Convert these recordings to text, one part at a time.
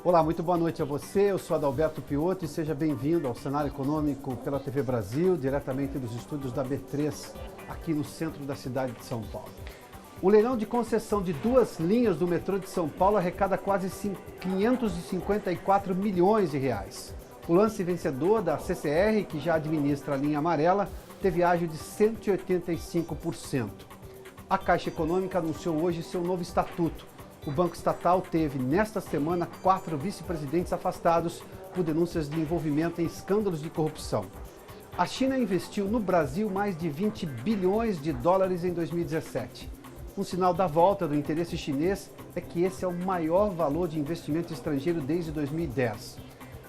Olá, muito boa noite a você. Eu sou Adalberto Piotto e seja bem-vindo ao Cenário Econômico pela TV Brasil, diretamente dos estúdios da B3, aqui no centro da cidade de São Paulo. O leilão de concessão de 2 linhas do metrô de São Paulo arrecada quase 554 milhões de reais. O lance vencedor da CCR, que já administra a linha amarela, teve ágio de 185%. A Caixa Econômica anunciou hoje seu novo estatuto. O Banco Estatal teve, nesta semana, 4 vice-presidentes afastados por denúncias de envolvimento em escândalos de corrupção. A China investiu no Brasil mais de 20 bilhões de dólares em 2017. Um sinal da volta do interesse chinês é que esse é o maior valor de investimento estrangeiro desde 2010.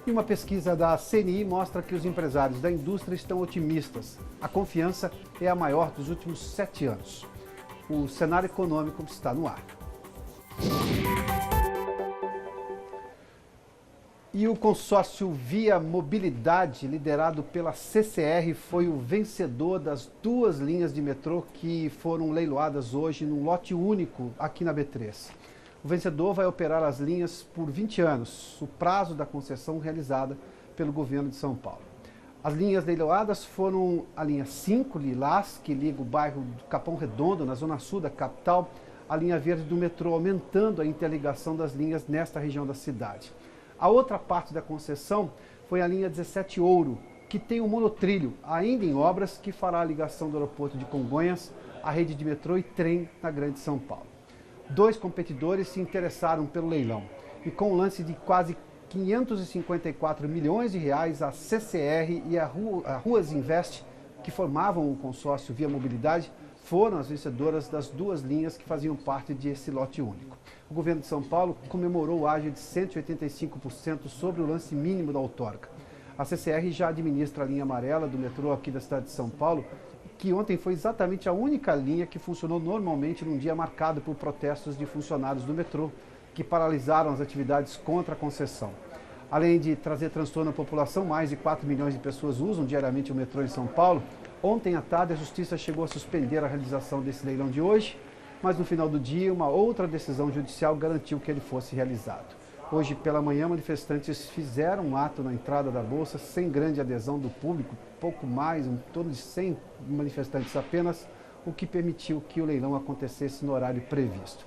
E uma pesquisa da CNI mostra que os empresários da indústria estão otimistas. A confiança é a maior dos últimos 7 anos. O cenário econômico está no ar. E o consórcio Via Mobilidade, liderado pela CCR, foi o vencedor das 2 linhas de metrô que foram leiloadas hoje num lote único aqui na B3. O vencedor vai operar as linhas por 20 anos, o prazo da concessão realizada pelo governo de São Paulo. As linhas leiloadas foram a linha 5, Lilás, que liga o bairro do Capão Redondo, na zona sul da capital, a linha verde do metrô, aumentando a interligação das linhas nesta região da cidade. A outra parte da concessão foi a linha 17 Ouro, que tem um monotrilho, ainda em obras, que fará a ligação do aeroporto de Congonhas à rede de metrô e trem na Grande São Paulo. 2 competidores se interessaram pelo leilão e com um lance de quase 554 milhões de reais, a CCR e a Ruas Invest, que formavam o consórcio Via Mobilidade, foram as vencedoras das 2 linhas que faziam parte desse lote único. O governo de São Paulo comemorou o ágio de 185% sobre o lance mínimo da outorga. A CCR já administra a linha amarela do metrô aqui da cidade de São Paulo, que ontem foi exatamente a única linha que funcionou normalmente num dia marcado por protestos de funcionários do metrô, que paralisaram as atividades contra a concessão. Além de trazer transtorno à população, mais de 4 milhões de pessoas usam diariamente o metrô em São Paulo. Ontem à tarde, a Justiça chegou a suspender a realização desse leilão de hoje, mas no final do dia, uma outra decisão judicial garantiu que ele fosse realizado. Hoje, pela manhã, manifestantes fizeram um ato na entrada da Bolsa, sem grande adesão do público, pouco mais, em torno de 100 manifestantes apenas, o que permitiu que o leilão acontecesse no horário previsto.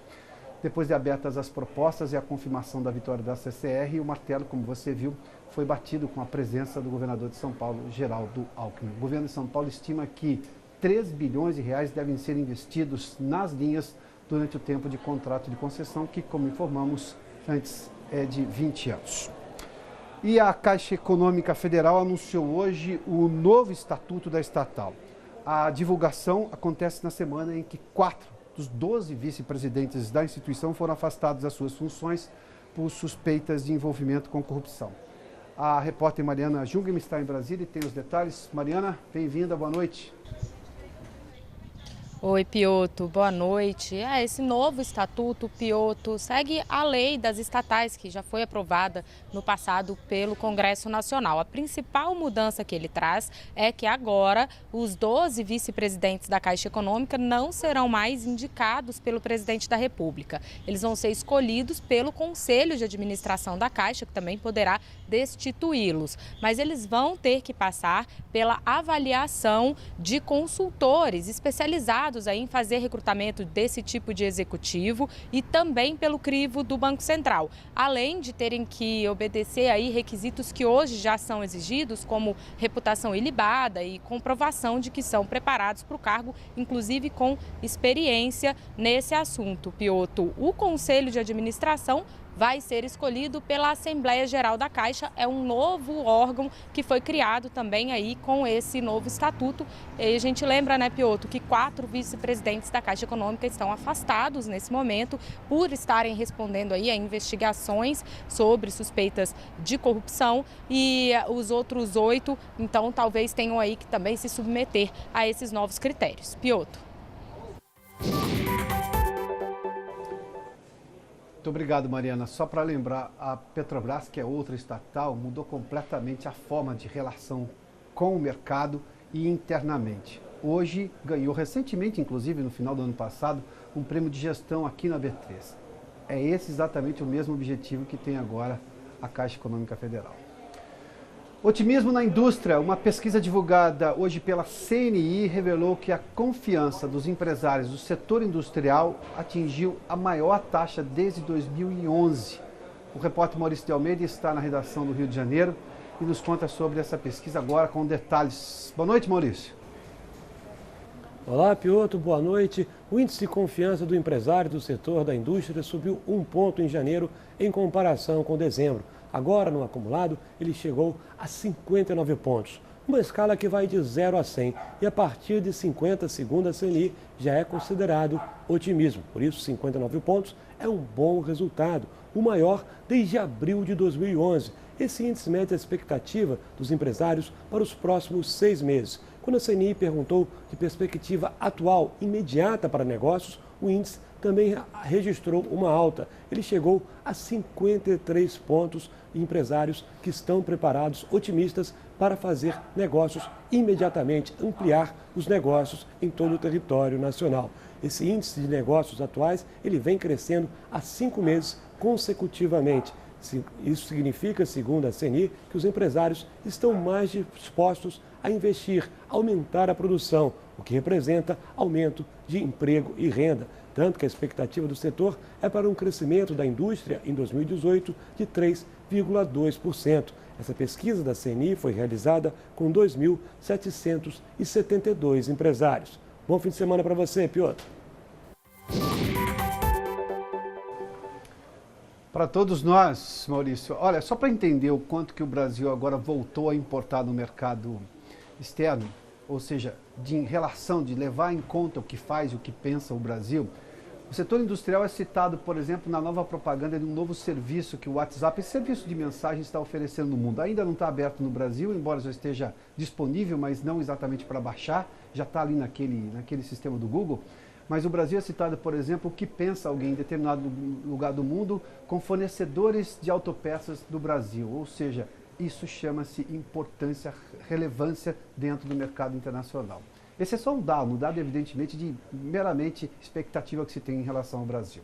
Depois de abertas as propostas e a confirmação da vitória da CCR, o martelo, como você viu, foi batido com a presença do governador de São Paulo, Geraldo Alckmin. O governo de São Paulo estima que 3 bilhões de reais devem ser investidos nas linhas durante o tempo de contrato de concessão, que, como informamos antes, é de 20 anos. E a Caixa Econômica Federal anunciou hoje o novo estatuto da estatal. A divulgação acontece na semana em que 4 dos 12 vice-presidentes da instituição foram afastados das suas funções por suspeitas de envolvimento com corrupção. A repórter Mariana Jungmann está em Brasília e tem os detalhes. Mariana, bem-vinda, boa noite. Oi, Piotto, boa noite. Esse novo estatuto, Piotto, segue a lei das estatais que já foi aprovada no passado pelo Congresso Nacional. A principal mudança que ele traz é que agora os 12 vice-presidentes da Caixa Econômica não serão mais indicados pelo presidente da República. Eles vão ser escolhidos pelo Conselho de Administração da Caixa, que também poderá destituí-los. Mas eles vão ter que passar pela avaliação de consultores especializados aí em fazer recrutamento desse tipo de executivo e também pelo crivo do Banco Central, além de terem que obedecer aí requisitos que hoje já são exigidos, como reputação ilibada e comprovação de que são preparados para o cargo, inclusive com experiência nesse assunto. Piotto, o Conselho de Administração vai ser escolhido pela Assembleia Geral da Caixa. É um novo órgão que foi criado também aí com esse novo estatuto. E a gente lembra, né, Piotto, que 4 vice-presidentes da Caixa Econômica estão afastados nesse momento por estarem respondendo aí a investigações sobre suspeitas de corrupção e os outros 8, então, talvez tenham aí que também se submeter a esses novos critérios. Piotto. Muito obrigado, Mariana. Só para lembrar, a Petrobras, que é outra estatal, mudou completamente a forma de relação com o mercado e internamente. Hoje ganhou recentemente, inclusive no final do ano passado, um prêmio de gestão aqui na B3. É esse exatamente o mesmo objetivo que tem agora a Caixa Econômica Federal. Otimismo na indústria. Uma pesquisa divulgada hoje pela CNI revelou que a confiança dos empresários do setor industrial atingiu a maior taxa desde 2011. O repórter Maurício de Almeida está na redação do Rio de Janeiro e nos conta sobre essa pesquisa agora com detalhes. Boa noite, Maurício. Olá, Piotr, boa noite. O índice de confiança do empresário do setor da indústria subiu 1 ponto em janeiro em comparação com dezembro. Agora, no acumulado, ele chegou a 59 pontos, uma escala que vai de 0 a 100 e a partir de 50, segundo a CNI, já é considerado otimismo. Por isso, 59 pontos é um bom resultado, o maior desde abril de 2011. Esse índice mede a expectativa dos empresários para os próximos 6 meses. Quando a CNI perguntou de perspectiva atual imediata para negócios, o índice também registrou uma alta. Ele chegou a 53 pontos de empresários que estão preparados, otimistas, para fazer negócios imediatamente, ampliar os negócios em todo o território nacional. Esse índice de negócios atuais, ele vem crescendo há 5 meses consecutivamente. Isso significa, segundo a CNI, que os empresários estão mais dispostos a investir, aumentar a produção, o que representa aumento de emprego e renda. Tanto que a expectativa do setor é para um crescimento da indústria em 2018 de 3,2%. Essa pesquisa da CNI foi realizada com 2.772 empresários. Bom fim de semana para você, Piotr. Para todos nós, Maurício, olha, só para entender o quanto que o Brasil agora voltou a importar no mercado externo, ou seja, em relação de levar em conta o que faz e o que pensa o Brasil, o setor industrial é citado, por exemplo, na nova propaganda de um novo serviço que o WhatsApp, esse serviço de mensagem, está oferecendo no mundo. Ainda não está aberto no Brasil, embora já esteja disponível, mas não exatamente para baixar, já está ali naquele sistema do Google. Mas o Brasil é citado, por exemplo, o que pensa alguém em determinado lugar do mundo com fornecedores de autopeças do Brasil. Ou seja, isso chama-se importância, relevância dentro do mercado internacional. Esse é só um dado evidentemente de meramente expectativa que se tem em relação ao Brasil.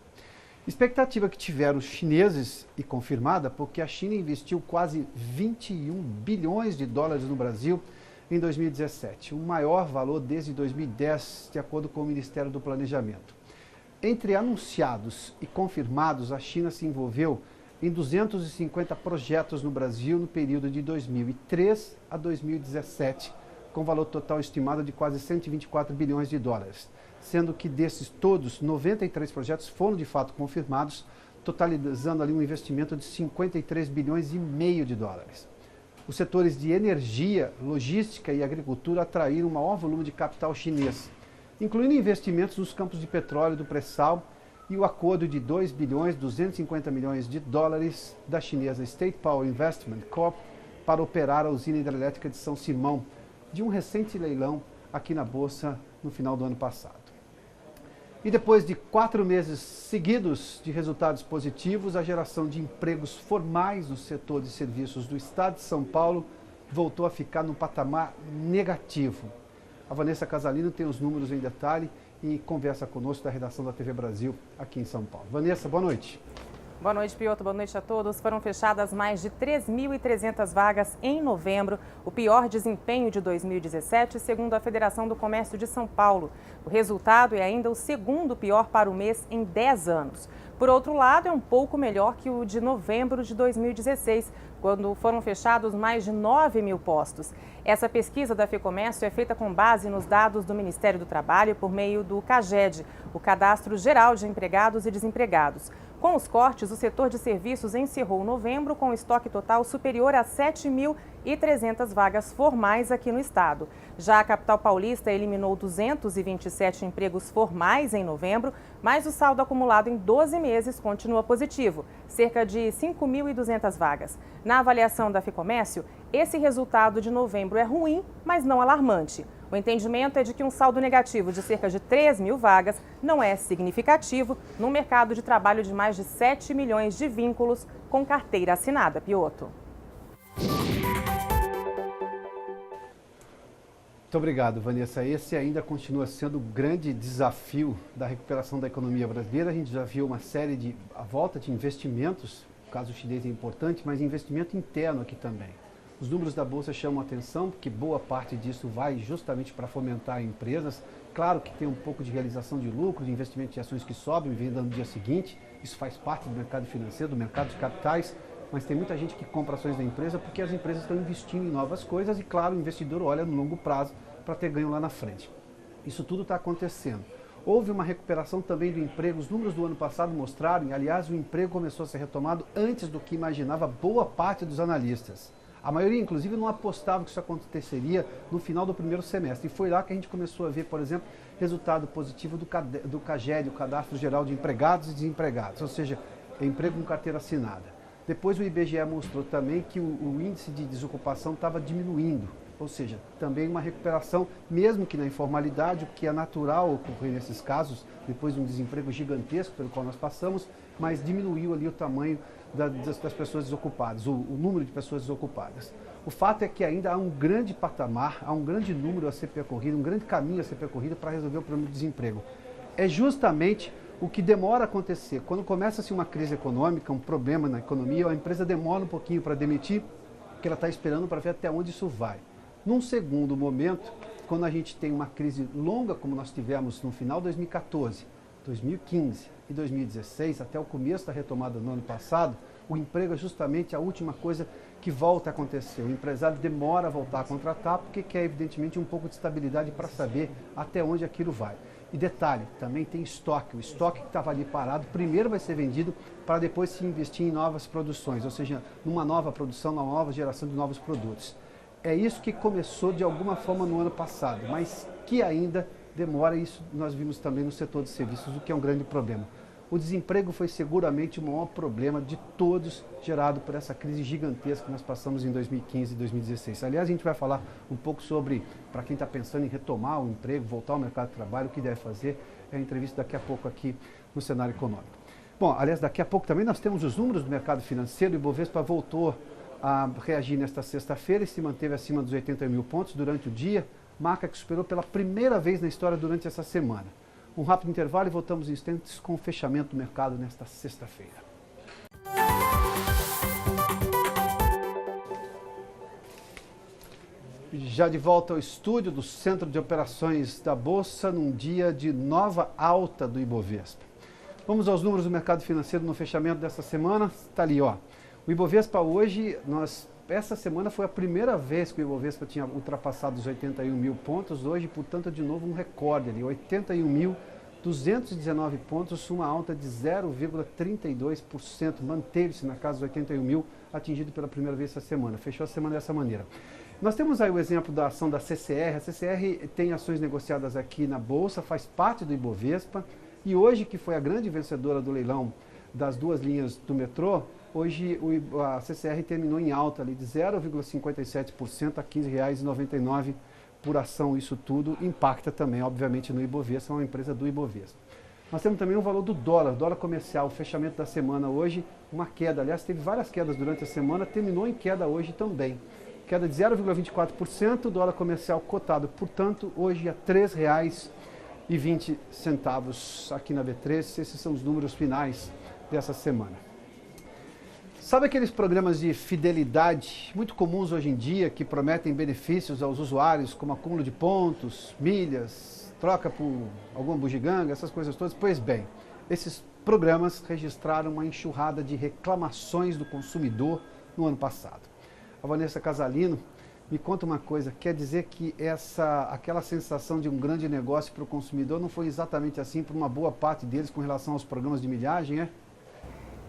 Expectativa que tiveram os chineses e confirmada porque a China investiu quase 21 bilhões de dólares no Brasil em 2017, o maior valor desde 2010, de acordo com o Ministério do Planejamento. Entre anunciados e confirmados, a China se envolveu em 250 projetos no Brasil no período de 2003 a 2017, com valor total estimado de quase 124 bilhões de dólares, sendo que desses todos, 93 projetos foram de fato confirmados, totalizando ali um investimento de 53 bilhões e meio de dólares. Os setores de energia, logística e agricultura atraíram um maior volume de capital chinês, incluindo investimentos nos campos de petróleo do pré-sal e o acordo de 2 bilhões 250 milhões de dólares da chinesa State Power Investment Corp para operar a usina hidrelétrica de São Simão, de um recente leilão aqui na Bolsa no final do ano passado. E depois de 4 meses seguidos de resultados positivos, a geração de empregos formais no setor de serviços do Estado de São Paulo voltou a ficar no patamar negativo. A Vanessa Casalino tem os números em detalhe e conversa conosco da redação da TV Brasil aqui em São Paulo. Vanessa, boa noite. Boa noite, Piotr. Boa noite a todos. Foram fechadas mais de 3.300 vagas em novembro, o pior desempenho de 2017, segundo a Federação do Comércio de São Paulo. O resultado é ainda o segundo pior para o mês em 10 anos. Por outro lado, é um pouco melhor que o de novembro de 2016, quando foram fechados mais de 9 mil postos. Essa pesquisa da FEComércio é feita com base nos dados do Ministério do Trabalho por meio do CAGED, o Cadastro Geral de Empregados e Desempregados. Com os cortes, o setor de serviços encerrou novembro com estoque total superior a 7.300 vagas formais aqui no estado. Já a capital paulista eliminou 227 empregos formais em novembro, mas o saldo acumulado em 12 meses continua positivo, cerca de 5.200 vagas. Na avaliação da FEComércio, esse resultado de novembro é ruim, mas não alarmante. O entendimento é de que um saldo negativo de cerca de 3 mil vagas não é significativo num mercado de trabalho de mais de 7 milhões de vínculos com carteira assinada. Piotr. Muito obrigado, Vanessa. Esse ainda continua sendo o grande desafio da recuperação da economia brasileira. A gente já viu uma série de a volta de investimentos caso chinês é importante, mas investimento interno aqui também. Os números da Bolsa chamam a atenção, porque boa parte disso vai justamente para fomentar empresas. Claro que tem um pouco de realização de lucro, de investimento de ações que sobem e vendem no dia seguinte. Isso faz parte do mercado financeiro, do mercado de capitais, mas tem muita gente que compra ações da empresa porque as empresas estão investindo em novas coisas e, claro, o investidor olha no longo prazo para ter ganho lá na frente. Isso tudo está acontecendo. Houve uma recuperação também do emprego. Os números do ano passado mostraram, aliás, o emprego começou a ser retomado antes do que imaginava boa parte dos analistas. A maioria, inclusive, não apostava que isso aconteceria no final do primeiro semestre. E foi lá que a gente começou a ver, por exemplo, resultado positivo do CAGED, o Cadastro Geral de Empregados e Desempregados, ou seja, emprego com carteira assinada. Depois o IBGE mostrou também que o índice de desocupação estava diminuindo, ou seja, também uma recuperação, mesmo que na informalidade, o que é natural ocorrer nesses casos, depois de um desemprego gigantesco pelo qual nós passamos, mas diminuiu ali o tamanho das pessoas desocupadas, o número de pessoas desocupadas. O fato é que ainda há um grande patamar, há um grande número a ser percorrido, um grande caminho a ser percorrido para resolver o problema do desemprego. É justamente o que demora a acontecer. Quando começa-se uma crise econômica, um problema na economia, a empresa demora um pouquinho para demitir, porque ela está esperando para ver até onde isso vai. Num segundo momento, quando a gente tem uma crise longa, como nós tivemos no final de 2014, 2015 e 2016, até o começo da retomada do ano passado, o emprego é justamente a última coisa que volta a acontecer. O empresário demora a voltar a contratar porque quer, evidentemente, um pouco de estabilidade para saber até onde aquilo vai. E detalhe, também tem estoque. O estoque que estava ali parado, primeiro vai ser vendido para depois se investir em novas produções, ou seja, numa nova produção, numa nova geração de novos produtos. É isso que começou de alguma forma no ano passado, mas que ainda demora, isso nós vimos também no setor de serviços, o que é um grande problema. O desemprego foi seguramente o maior problema de todos gerado por essa crise gigantesca que nós passamos em 2015 e 2016. Aliás, a gente vai falar um pouco sobre, para quem está pensando em retomar o emprego, voltar ao mercado de trabalho, o que deve fazer, é a entrevista daqui a pouco aqui no cenário econômico. Bom, aliás, daqui a pouco também nós temos os números do mercado financeiro. O Ibovespa voltou a reagir nesta sexta-feira e se manteve acima dos 80 mil pontos durante o dia, marca que superou pela primeira vez na história durante essa semana. Um rápido intervalo e voltamos em instantes com o fechamento do mercado nesta sexta-feira. Já de volta ao estúdio do Centro de Operações da Bolsa, num dia de nova alta do Ibovespa. Vamos aos números do mercado financeiro no fechamento dessa semana. Está ali, ó. O Ibovespa hoje, essa semana foi a primeira vez que o Ibovespa tinha ultrapassado os 81 mil pontos. Hoje, portanto, de novo um recorde ali, 81.219 pontos, uma alta de 0,32%. Manteve-se na casa dos 81 mil, atingido pela primeira vez essa semana. Fechou a semana dessa maneira. Nós temos aí o exemplo da ação da CCR. A CCR tem ações negociadas aqui na Bolsa, faz parte do Ibovespa. E hoje, que foi a grande vencedora do leilão das duas linhas do metrô, hoje a CCR terminou em alta ali de 0,57% a R$ 15,99 por ação. Isso tudo impacta também, obviamente, no Ibovespa, é uma empresa do Ibovespa. Nós temos também o valor do dólar comercial, o fechamento da semana hoje, uma queda. Aliás, teve várias quedas durante a semana, terminou em queda hoje também. Queda de 0,24%, o dólar comercial cotado, portanto, hoje a R$ 3,20 aqui na B3. Esses são os números finais dessa semana. Sabe aqueles programas de fidelidade muito comuns hoje em dia que prometem benefícios aos usuários, como acúmulo de pontos, milhas, troca por alguma bugiganga, essas coisas todas? Pois bem, esses programas registraram uma enxurrada de reclamações do consumidor no ano passado. A Vanessa Casalino me conta uma coisa, quer dizer que aquela sensação de um grande negócio para o consumidor não foi exatamente assim para uma boa parte deles com relação aos programas de milhagem, é?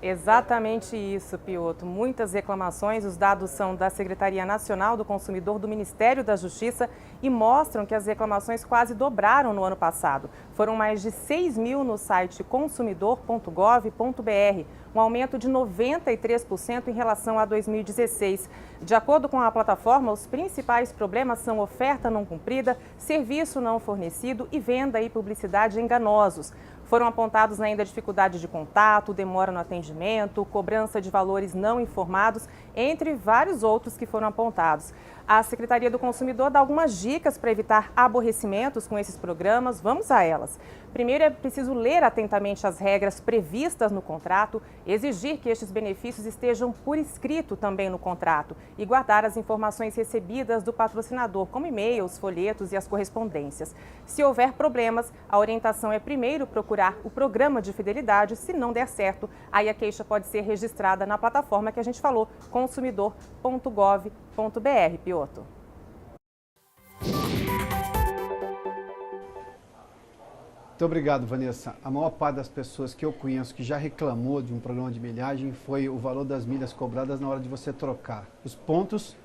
Exatamente isso, Pioto. Muitas reclamações, os dados são da Secretaria Nacional do Consumidor do Ministério da Justiça e mostram que as reclamações quase dobraram no ano passado. Foram mais de 6 mil no site consumidor.gov.br, um aumento de 93% em relação a 2016. De acordo com a plataforma, os principais problemas são oferta não cumprida, serviço não fornecido e venda e publicidade enganosos. Foram apontados ainda dificuldade de contato, demora no atendimento, cobrança de valores não informados entre vários outros que foram apontados. A Secretaria do Consumidor dá algumas dicas para evitar aborrecimentos com esses programas. Vamos a elas. Primeiro, é preciso ler atentamente as regras previstas no contrato, exigir que estes benefícios estejam por escrito também no contrato e guardar as informações recebidas do patrocinador, como e-mails, folhetos e as correspondências. Se houver problemas, a orientação é primeiro procurar o programa de fidelidade. Se não der certo, aí a queixa pode ser registrada na plataforma que a gente falou, consumidor.gov.br. Pioto. Muito obrigado, Vanessa. A maior parte das pessoas que eu conheço que já reclamou de um programa de milhagem foi o valor das milhas cobradas na hora de você trocar os pontos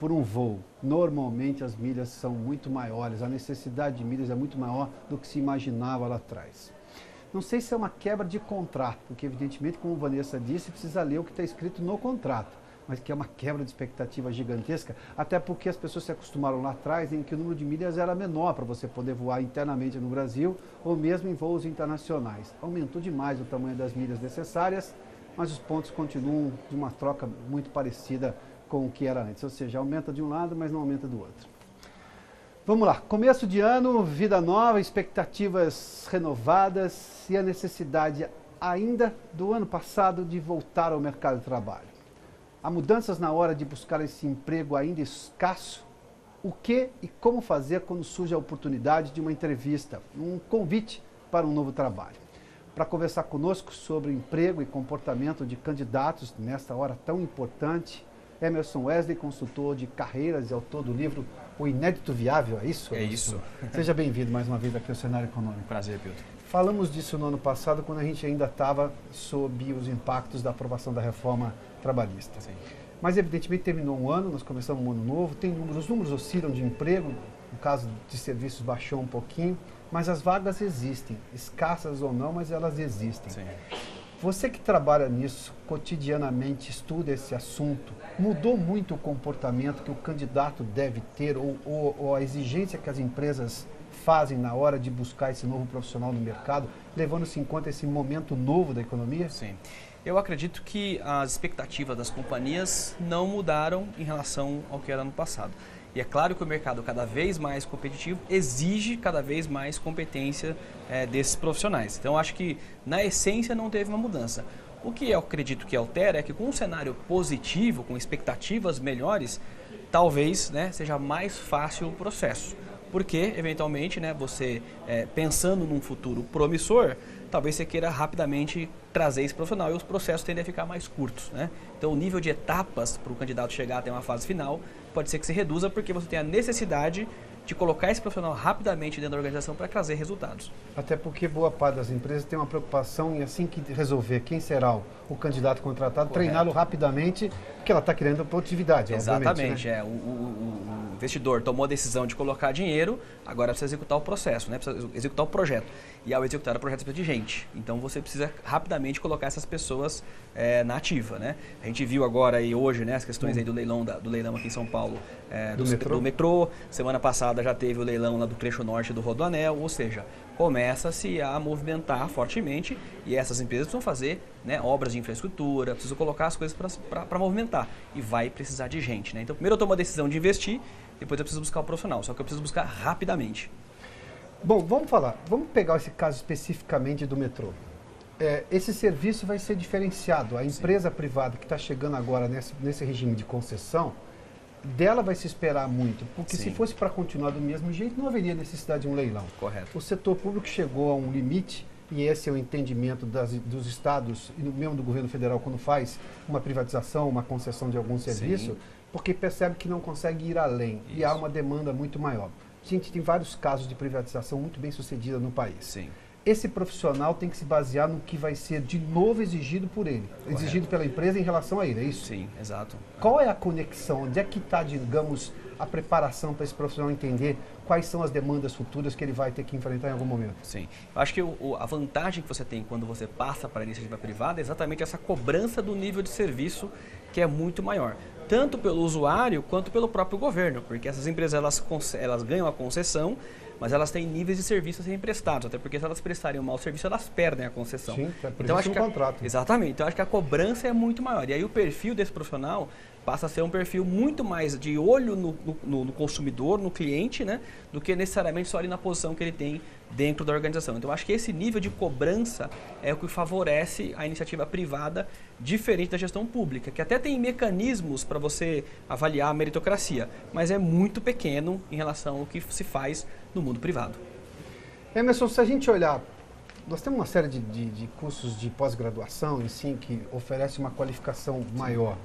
por um voo. Normalmente as milhas são muito maiores, a necessidade de milhas é muito maior do que se imaginava lá atrás. Não sei se é uma quebra de contrato, porque evidentemente, como a Vanessa disse, precisa ler o que está escrito no contrato, mas que é uma quebra de expectativa gigantesca, até porque as pessoas se acostumaram lá atrás em que o número de milhas era menor para você poder voar internamente no Brasil ou mesmo em voos internacionais. Aumentou demais o tamanho das milhas necessárias, mas os pontos continuam de uma troca muito parecida com o que era antes, ou seja, aumenta de um lado, mas não aumenta do outro. Vamos lá, começo de ano, vida nova, expectativas renovadas e a necessidade ainda do ano passado de voltar ao mercado de trabalho. Há mudanças na hora de buscar esse emprego ainda escasso? O que e como fazer quando surge a oportunidade de uma entrevista, um convite para um novo trabalho? Para conversar conosco sobre emprego e comportamento de candidatos nesta hora tão importante, Emerson Wesley, consultor de carreiras e autor do livro O Inédito Viável, é isso? É isso. Seja bem-vindo mais uma vez aqui ao Cenário Econômico. Prazer, Pilton. Falamos disso no ano passado, quando a gente ainda estava sob os impactos da aprovação da reforma trabalhista. Sim. Mas, evidentemente, terminou um ano, nós começamos um ano novo, os números oscilam de emprego, no caso de serviços baixou um pouquinho, mas as vagas existem, escassas ou não, mas elas existem. Sim. Você que trabalha nisso, cotidianamente estuda esse assunto, mudou muito o comportamento que o candidato deve ter ou a exigência que as empresas fazem na hora de buscar esse novo profissional no mercado, levando-se em conta esse momento novo da economia? Sim. Eu acredito que as expectativas das companhias não mudaram em relação ao que era no passado. E é claro que o mercado cada vez mais competitivo exige cada vez mais competência desses profissionais. Então, acho que, na essência, não teve uma mudança. O que eu acredito que altera é que, com um cenário positivo, com expectativas melhores, talvez seja mais fácil o processo. Porque, eventualmente, você pensando num futuro promissor, talvez você queira rapidamente trazer esse profissional e os processos tendem a ficar mais curtos. Então, o nível de etapas para o candidato chegar até uma fase final pode ser que se reduza porque você tem a necessidade de colocar esse profissional rapidamente dentro da organização para trazer resultados. Até porque boa parte das empresas tem uma preocupação em, assim que resolver quem será o candidato contratado, treiná-lo rapidamente, porque ela está querendo produtividade. Exatamente. Né? O investidor tomou a decisão de colocar dinheiro, agora precisa executar o processo, precisa executar o projeto. E ao executar o projeto, precisa de gente. Então, você precisa rapidamente colocar essas pessoas na ativa. A gente viu agora e hoje as questões aí do leilão aqui em São Paulo, do metrô. Semana passada já teve o leilão lá do trecho norte do Rodoanel, ou seja, começa-se a movimentar fortemente e essas empresas precisam fazer obras de infraestrutura, precisam colocar as coisas para movimentar e vai precisar de gente. Então, primeiro eu tomo a decisão de investir, depois eu preciso buscar o profissional, só que eu preciso buscar rapidamente. Bom, vamos pegar esse caso especificamente do metrô. Esse serviço vai ser diferenciado. A empresa privada que está chegando agora nesse regime de concessão, dela vai se esperar muito, porque se fosse para continuar do mesmo jeito, não haveria necessidade de um leilão. Correto. O setor público chegou a um limite, e esse é o entendimento dos estados e mesmo do governo federal quando faz uma privatização, uma concessão de algum serviço, porque percebe que não consegue ir além. Isso. E há uma demanda muito maior. A gente tem vários casos de privatização muito bem sucedida no país. Sim. Esse profissional tem que se basear no que vai ser de novo exigido por ele, exigido pela empresa em relação a ele, é isso? Sim, exato. Qual é a conexão? Onde é que está, digamos, a preparação para esse profissional entender quais são as demandas futuras que ele vai ter que enfrentar em algum momento? Sim. Eu acho que a vantagem que você tem quando você passa para a iniciativa privada é exatamente essa cobrança do nível de serviço que é muito maior. tanto pelo usuário quanto pelo próprio governo, porque essas empresas elas ganham a concessão, mas elas têm níveis de serviço a serem prestados, até porque se elas prestarem um mau serviço, elas perdem a concessão. Sim, é por então isso acho um que contrato. Exatamente, então acho que a cobrança é muito maior. E aí o perfil desse profissional passa a ser um perfil muito mais de olho no consumidor, no cliente, né, do que necessariamente só ali na posição que ele tem dentro da organização. Então, acho que esse nível de cobrança é o que favorece a iniciativa privada, diferente da gestão pública, que até tem mecanismos para você avaliar a meritocracia, mas é muito pequeno em relação ao que se faz no mundo privado. Emerson, se a gente olhar, nós temos uma série de cursos de pós-graduação, assim, que oferece uma qualificação maior.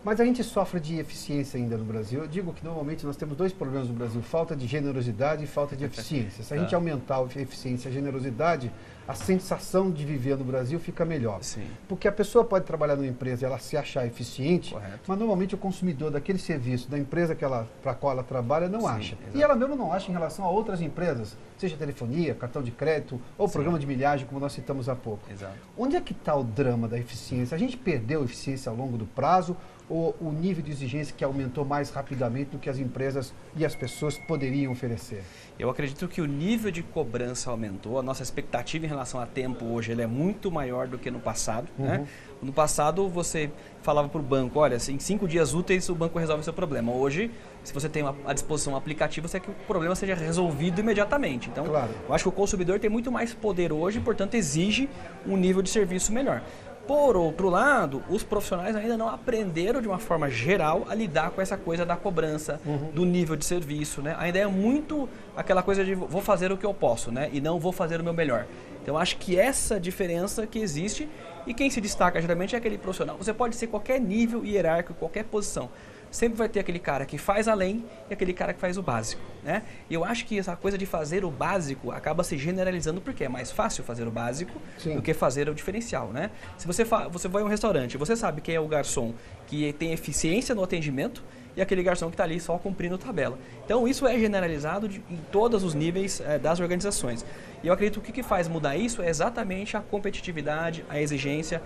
Mas a gente sofre de eficiência ainda no Brasil. Eu digo que normalmente nós temos dois problemas no Brasil, falta de generosidade e falta de eficiência. Se a gente aumentar a eficiência e a generosidade, a sensação de viver no Brasil fica melhor. Sim. Porque a pessoa pode trabalhar numa empresa e ela se achar eficiente, Correto. mas normalmente o consumidor daquele serviço, da empresa para a qual ela trabalha, não acha. Exato. E ela mesmo não acha em relação a outras empresas, seja telefonia, cartão de crédito ou programa de milhagem, como nós citamos há pouco. Exato. Onde é que está o drama da eficiência? A gente perdeu a eficiência ao longo do prazo ou o nível de exigência que aumentou mais rapidamente do que as empresas e as pessoas poderiam oferecer? Eu acredito que o nível de cobrança aumentou, a nossa expectativa em relação a tempo hoje ele é muito maior do que no passado. Né? No passado você falava para o banco, olha, em 5 dias úteis o banco resolve o seu problema. Hoje, se você tem à disposição um aplicativo, você quer que o problema seja resolvido imediatamente. Então, claro, eu acho que o consumidor tem muito mais poder hoje, portanto exige um nível de serviço melhor. Por outro lado, os profissionais ainda não aprenderam de uma forma geral a lidar com essa coisa da cobrança, do nível de serviço, né? Ainda é muito aquela coisa de vou fazer o que eu posso, né? E não vou fazer o meu melhor. Então, acho que essa diferença que existe, e quem se destaca geralmente é aquele profissional. Você pode ser qualquer nível hierárquico, qualquer posição. Sempre vai ter aquele cara que faz além e aquele cara que faz o básico, né? E eu acho que essa coisa de fazer o básico acaba se generalizando porque é mais fácil fazer o básico do que fazer o diferencial, né? Se você vai a um restaurante, você sabe quem é o garçom que tem eficiência no atendimento e aquele garçom que está ali só cumprindo tabela. Então isso é generalizado em todos os níveis das organizações. E eu acredito que o que faz mudar isso é exatamente a competitividade, a exigência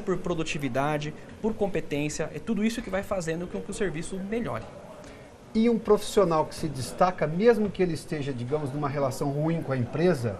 por produtividade, por competência, é tudo isso que vai fazendo com que o serviço melhore. E um profissional que se destaca, mesmo que ele esteja, digamos, numa relação ruim com a empresa,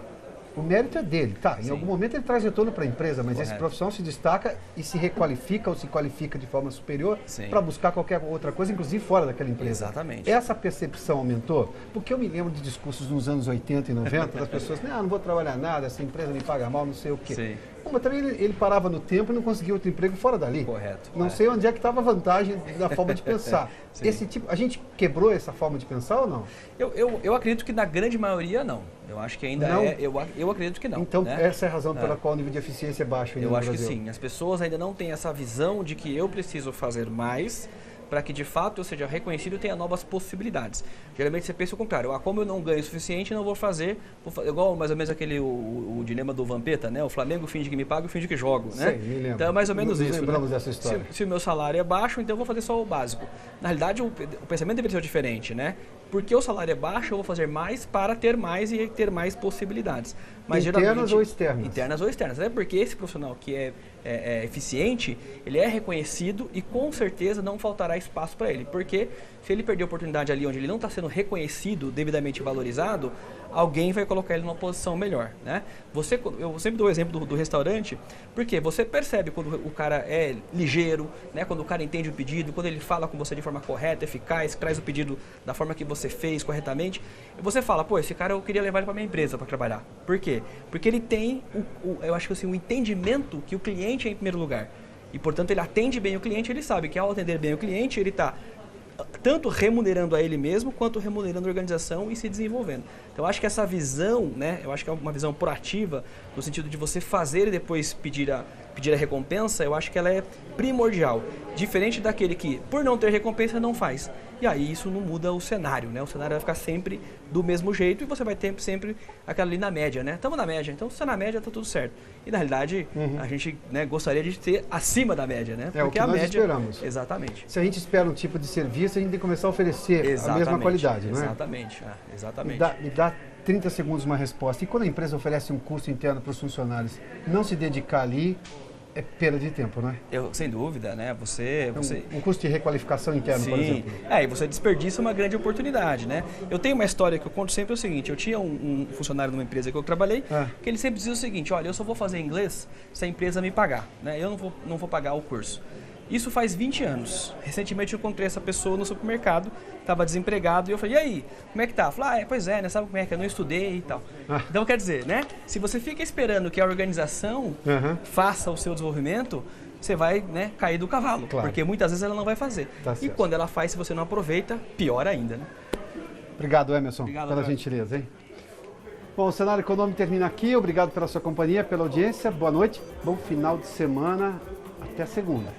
o mérito é dele. Tá, em algum momento ele traz retorno para a empresa, mas esse profissional se destaca e se requalifica ou se qualifica de forma superior para buscar qualquer outra coisa, inclusive fora daquela empresa. Exatamente. Essa percepção aumentou? Porque eu me lembro de discursos nos anos 80 e 90 das pessoas, não vou trabalhar nada, essa empresa me paga mal, não sei o quê. Sim. Mas também ele parava no tempo e não conseguia outro emprego fora dali. Correto. Não sei onde é que estava a vantagem da forma de pensar. Esse tipo, a gente quebrou essa forma de pensar ou não? Eu acredito que na grande maioria não. Eu acho que ainda não? Eu acredito que não. Então, né? essa é a razão pela qual o nível de eficiência é baixo ainda no Brasil. Eu acho que sim. As pessoas ainda não têm essa visão de que eu preciso fazer mais para que de fato eu seja reconhecido e tenha novas possibilidades. Geralmente você pensa o contrário, como eu não ganho o suficiente, não vou fazer igual mais ou menos aquele o dilema do Vampeta, né? O Flamengo finge que me paga e finge que jogo, né? Sim, me lembro. Então é mais ou menos isso. Lembramos dessa história. Se o meu salário é baixo, então eu vou fazer só o básico. Na realidade, o pensamento deveria ser diferente, né? Porque o salário é baixo, eu vou fazer mais para ter mais e ter mais possibilidades. Mas internas ou externas? Internas ou externas. Até porque esse profissional que é eficiente, ele é reconhecido e com certeza não faltará espaço para ele. Porque se ele perder a oportunidade ali onde ele não está sendo reconhecido, devidamente valorizado, alguém vai colocar ele numa posição melhor, né? Eu sempre dou o exemplo do restaurante, porque você percebe quando o cara é ligeiro, né? Quando o cara entende o pedido, quando ele fala com você de forma correta, eficaz, traz o pedido da forma que você fez corretamente, você fala, pô, esse cara eu queria levar ele para minha empresa para trabalhar. Por quê? Porque ele tem, eu acho que assim, o entendimento que o cliente é em primeiro lugar. E, portanto, ele atende bem o cliente, ele sabe que ao atender bem o cliente, ele está tanto remunerando a ele mesmo, quanto remunerando a organização e se desenvolvendo. Então, eu acho que essa visão, né, eu acho que é uma visão proativa, no sentido de você fazer e depois pedir a recompensa, eu acho que ela é primordial. Diferente daquele que, por não ter recompensa, não faz. E aí isso não muda o cenário, né? O cenário vai ficar sempre do mesmo jeito e você vai ter sempre aquela ali na média, né? Estamos na média, então se está na média, está tudo certo. E na realidade, a gente, né, gostaria de ter acima da média, né? É porque o que nós esperamos. Exatamente. Se a gente espera um tipo de serviço, a gente tem que começar a oferecer a mesma qualidade, não é? Exatamente, exatamente. Me dá 30 segundos uma resposta. E quando a empresa oferece um custo interno para os funcionários, não se dedicar ali, É perda de tempo, não é? Sem dúvida, né? Um custo de requalificação interno, por exemplo. E você desperdiça uma grande oportunidade, né? Eu tenho uma história que eu conto sempre, é o seguinte, eu tinha um funcionário numa empresa que eu trabalhei, que ele sempre dizia o seguinte, olha, eu só vou fazer inglês se a empresa me pagar, né? Eu não vou pagar o curso. Isso faz 20 anos. Recentemente eu encontrei essa pessoa no supermercado, estava desempregado, e eu falei, e aí, como é que tá? Falei, pois é, né? Sabe como é que eu não estudei e tal. Então, quer dizer, né? Se você fica esperando que a organização faça o seu desenvolvimento, você vai, né, cair do cavalo, porque muitas vezes ela não vai fazer. E quando ela faz, se você não aproveita, pior ainda, né? Obrigado, Emerson, pela gentileza, hein? Bom, o Cenário Econômico termina aqui. Obrigado pela sua companhia, pela audiência. Boa noite, bom final de semana. Até segunda.